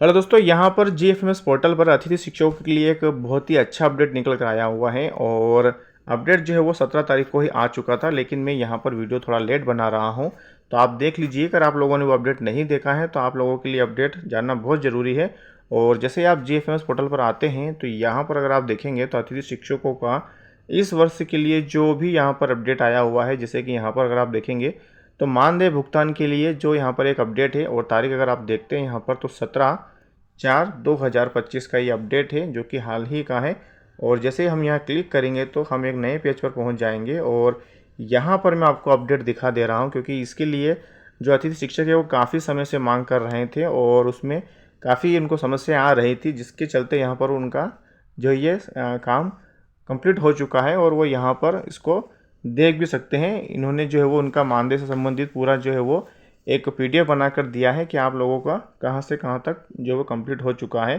Hello दोस्तों, यहाँ पर जीएफएमएस पोर्टल पर अतिथि शिक्षकों के लिए एक बहुत ही अच्छा अपडेट निकल कर आया हुआ है। और अपडेट जो है वो 17 तारीख को ही आ चुका था, लेकिन मैं यहाँ पर वीडियो थोड़ा लेट बना रहा हूँ, तो आप देख लीजिए। अगर आप लोगों ने वो अपडेट नहीं देखा है तो आप लोगों के लिए अपडेट जानना बहुत ज़रूरी है। और जैसे आप जीएफएमएस पोर्टल पर आते हैं तो यहाँ पर अगर आप देखेंगे तो अतिथि शिक्षकों का इस वर्ष के लिए जो भी यहाँ पर अपडेट आया हुआ है, जैसे कि यहाँ पर अगर आप देखेंगे तो मानदेय भुगतान के लिए जो यहाँ पर एक अपडेट है और तारीख अगर आप देखते हैं यहाँ पर तो 17/4/2025 का ये अपडेट है, जो कि हाल ही का है। और जैसे हम यहाँ क्लिक करेंगे तो हम एक नए पेज पर पहुँच जाएंगे और यहाँ पर मैं आपको अपडेट दिखा दे रहा हूँ, क्योंकि इसके लिए जो अतिथि शिक्षक है वो काफ़ी समय से मांग कर रहे थे और उसमें काफ़ी उनको समस्या आ रही थी, जिसके चलते यहाँ पर उनका जो ये काम कंप्लीट हो चुका है और वो यहाँ पर इसको देख भी सकते हैं। इन्होंने जो है वो उनका मानदेय से संबंधित पूरा जो है वो एक पीडीएफ बनाकर दिया है कि आप लोगों का कहाँ से कहाँ तक जो वो कंप्लीट हो चुका है।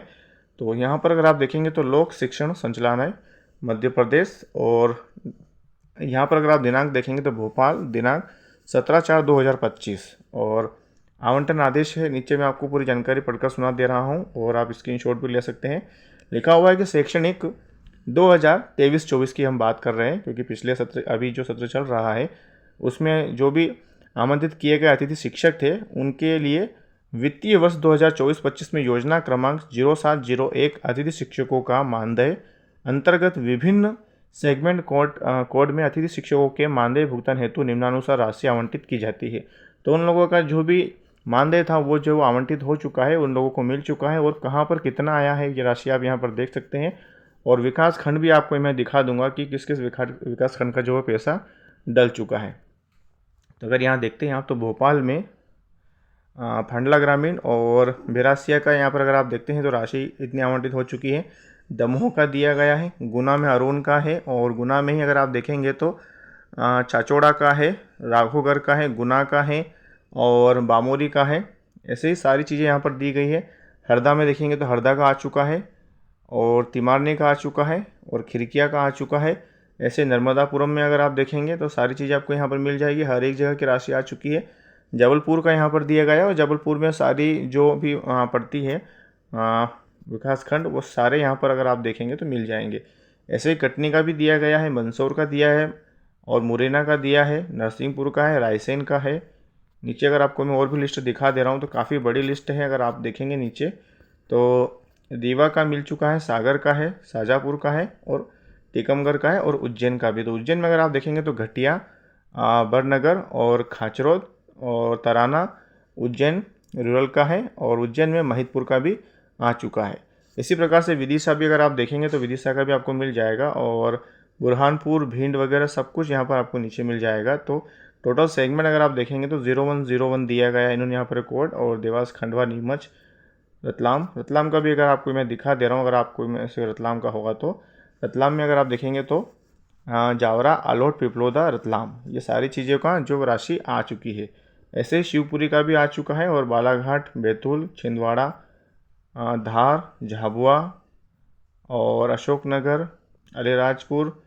तो यहाँ पर अगर आप देखेंगे तो लोक शिक्षण संचालनालय मध्य प्रदेश, और यहाँ पर अगर आप दिनांक देखेंगे तो भोपाल, दिनांक 17/4/2025, और आवंटन आदेश है। नीचे मैं आपको पूरी जानकारी पढ़कर सुना दे रहा हूँ और आप स्क्रीनशॉट भी ले सकते हैं। लिखा हुआ है कि शैक्षणिक 2023-24 की हम बात कर रहे हैं, क्योंकि पिछले सत्र अभी जो सत्र चल रहा है उसमें जो भी आमंत्रित किए गए अतिथि शिक्षक थे उनके लिए वित्तीय वर्ष 2024-25 में योजना क्रमांक 0701 अतिथि शिक्षकों का मानदेय अंतर्गत विभिन्न सेगमेंट कोड में अतिथि शिक्षकों के मानदेय भुगतान हेतु निम्नानुसार राशि आवंटित की जाती है। तो उन लोगों का जो भी मानदेय था वो जो आवंटित हो चुका है, उन लोगों को मिल चुका है, और कहाँ पर कितना आया है ये राशि आप यहाँ पर देख सकते हैं। और विकास खंड भी आपको मैं दिखा दूंगा कि किस किस विकास खंड का जो है पैसा डल चुका है। तो अगर यहाँ देखते हैं आप तो भोपाल में फंडला ग्रामीण और बेरासिया का यहाँ पर अगर आप देखते हैं तो राशि इतनी आवंटित हो चुकी है। दमोह का दिया गया है, गुना में अरुण का है, और गुना में ही अगर आप देखेंगे तो चाचौड़ा का है, राघोगढ़ का है, गुना का है और बामोरी का है। ऐसे ही सारी चीज़ें यहाँ पर दी गई है। हरदा में देखेंगे तो हरदा का आ चुका है, और तिमारने का आ चुका है, और खिरकिया का आ चुका है। ऐसे नर्मदापुरम में अगर आप देखेंगे तो सारी चीज़ें आपको यहाँ पर मिल जाएगी, हर एक जगह की राशि आ चुकी है। जबलपुर का यहाँ पर दिया गया है, और जबलपुर में सारी जो भी पड़ती है विकास खंड वो सारे यहाँ पर अगर आप देखेंगे तो मिल जाएंगे। ऐसे ही कटनी का भी दिया गया है, मंदसौर का दिया है, और मुरैना का दिया है, नरसिंहपुर का है, रायसेन का है। नीचे अगर आपको मैं और भी लिस्ट दिखा दे रहा हूँ तो काफ़ी बड़ी लिस्ट है। अगर आप देखेंगे नीचे तो रीवा का मिल चुका है, सागर का है, शाजापुर का है, और टीकमगढ़ का है, और उज्जैन का भी। तो उज्जैन में अगर आप देखेंगे तो घटिया, बड़नगर और खाचरोद और तराना उज्जैन रूरल का है, और उज्जैन में महिदपुर का भी आ चुका है। इसी प्रकार से विदिशा भी अगर आप देखेंगे तो विदिशा का भी आपको मिल जाएगा, और बुरहानपुर, भिंड वगैरह सब कुछ यहाँ पर आपको नीचे मिल जाएगा। तो टोटल सेगमेंट अगर आप देखेंगे तो 0101 दिया गया है इन्होंने यहाँ पर कोड, और देवास, खंडवा, नीमच, रतलाम का भी अगर आपको मैं दिखा दे रहा हूँ। अगर आपको में से रतलाम का होगा तो रतलाम में अगर आप देखेंगे तो जावरा, आलोट, पिपलोदा, रतलाम, ये सारी चीज़ों का जो राशि आ चुकी है। ऐसे ही शिवपुरी का भी आ चुका है, और बालाघाट, बैतूल, छिंदवाड़ा, धार, झाबुआ और अशोकनगर, अलीराजपुर,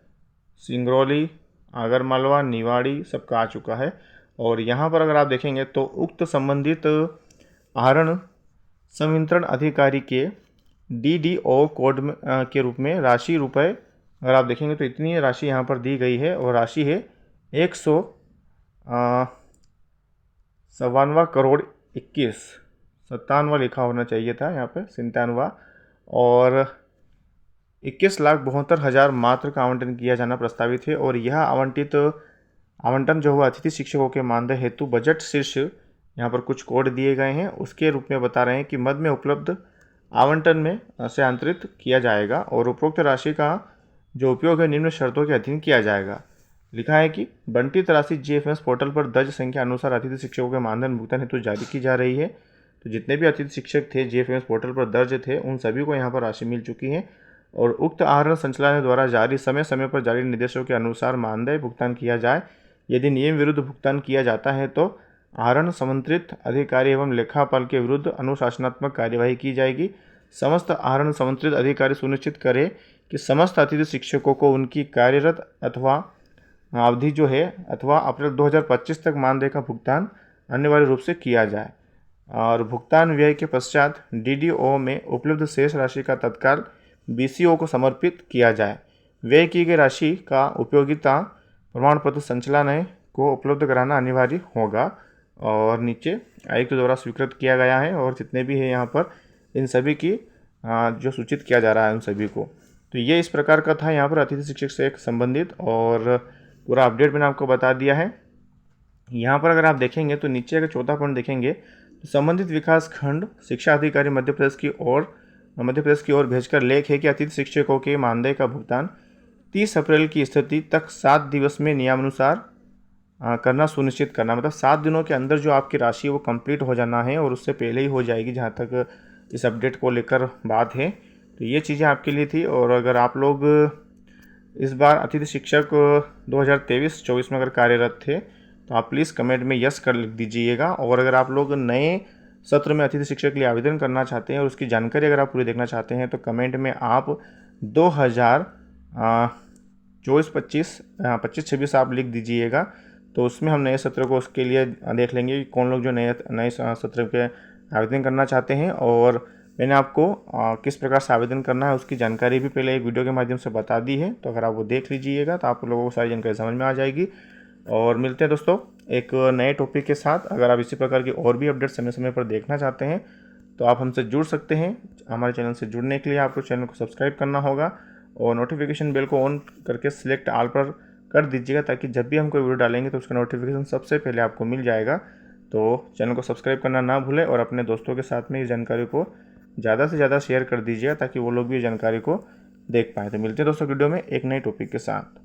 सिंगरौली, आगरमालवा, निवाड़ी सबका आ चुका है। और यहाँ पर अगर आप देखेंगे तो उक्त संबंधित आहरण संवितरण अधिकारी के डीडीओ कोड के रूप में राशि रुपए अगर आप देखेंगे तो इतनी राशि यहाँ पर दी गई है, और राशि है 157 करोड़ 21, 57 लिखा होना चाहिए था यहाँ पे, 97, और 21,72,000 मात्र का आवंटन किया जाना प्रस्तावित है। और यह आवंटन जो हुआ अतिथि शिक्षकों के मानदेय हेतु बजट शीर्ष यहाँ पर कुछ कोड दिए गए हैं उसके रूप में बता रहे हैं कि मद में उपलब्ध आवंटन में से अंतरित किया जाएगा, और उपरोक्त राशि का जो उपयोग है निम्न शर्तों के अधीन किया जाएगा। लिखा है कि बंटित राशि जीएफएमएस पोर्टल पर दर्ज संख्या अनुसार अतिथि शिक्षकों के मानधन भुगतान हेतु जारी की जा रही है। तो जितने भी अतिथि शिक्षक थे जीएफएमएस पोर्टल पर दर्ज थे उन सभी को यहाँ पर राशि मिल चुकी है, और उक्त आहरण संचालनालय द्वारा जारी समय समय पर जारी निर्देशों के अनुसार मानदेय भुगतान किया जाए। यदि नियम विरुद्ध भुगतान किया जाता है तो आहरण संबंधित अधिकारी एवं लेखापाल के विरुद्ध अनुशासनात्मक कार्यवाही की जाएगी। समस्त आहरण संबंधित अधिकारी सुनिश्चित करें कि समस्त अतिथि शिक्षकों को उनकी कार्यरत अथवा अवधि जो है अथवा अप्रैल 2025 तक मानदेय का भुगतान अनिवार्य रूप से किया जाए। और भुगतान व्यय के पश्चात डीडीओ में उपलब्ध शेष राशि का तत्काल बीसीओ को समर्पित किया जाए। व्यय की गई राशि का उपयोगिता प्रमाण पत्र संचालनालय को उपलब्ध कराना अनिवार्य होगा। और नीचे आयुक्त द्वारा स्वीकृत किया गया है और जितने भी है यहाँ पर इन सभी की जो सूचित किया जा रहा है उन सभी को। तो ये इस प्रकार का था यहाँ पर अतिथि शिक्षक से एक संबंधित, और पूरा अपडेट मैंने आपको बता दिया है। यहाँ पर अगर आप देखेंगे तो नीचे अगर चौथा पॉइंट देखेंगे तो संबंधित विकास खंड शिक्षा अधिकारी मध्य प्रदेश की ओर भेजकर लेख है कि अतिथि शिक्षकों के मानदेय का भुगतान 30 अप्रैल की स्थिति तक 7 दिवस में नियमानुसार करना सुनिश्चित करना। मतलब 7 दिनों के अंदर जो आपकी राशि वो कंप्लीट हो जाना है, और उससे पहले ही हो जाएगी जहाँ तक इस अपडेट को लेकर बात है। तो ये चीज़ें आपके लिए थी। और अगर आप लोग इस बार अतिथि शिक्षक 2023-24 में अगर कार्यरत थे तो आप प्लीज़ कमेंट में यस कर लिख दीजिएगा। और अगर आप लोग नए सत्र में अतिथि शिक्षक के लिए आवेदन करना चाहते हैं और उसकी जानकारी अगर आप पूरी देखना चाहते हैं तो कमेंट में आप 2024-25 आप लिख दीजिएगा। तो उसमें हम नए सत्र को उसके लिए देख लेंगे कि कौन लोग जो नए सत्र के आवेदन करना चाहते हैं। और मैंने आपको किस प्रकार से आवेदन करना है उसकी जानकारी भी पहले एक वीडियो के माध्यम से बता दी है। तो अगर आप वो देख लीजिएगा तो आप लोगों को सारी जानकारी समझ में आ जाएगी। और मिलते हैं दोस्तों एक नए टॉपिक के साथ। अगर आप इसी प्रकार की और भी अपडेट समय समय पर देखना चाहते हैं तो आप हमसे जुड़ सकते हैं। हमारे चैनल से जुड़ने के लिए आपको चैनल को सब्सक्राइब करना होगा और नोटिफिकेशन बेल को ऑन करके सिलेक्ट ऑल पर कर दीजिएगा, ताकि जब भी हम कोई वीडियो डालेंगे तो उसका नोटिफिकेशन सबसे पहले आपको मिल जाएगा। तो चैनल को सब्सक्राइब करना ना भूलें और अपने दोस्तों के साथ में इस जानकारी को ज़्यादा से ज़्यादा शेयर कर दीजिएगा ताकि वो लोग भी इस जानकारी को देख पाएँ। तो मिलते हैं दोस्तों वीडियो में एक नए टॉपिक के साथ।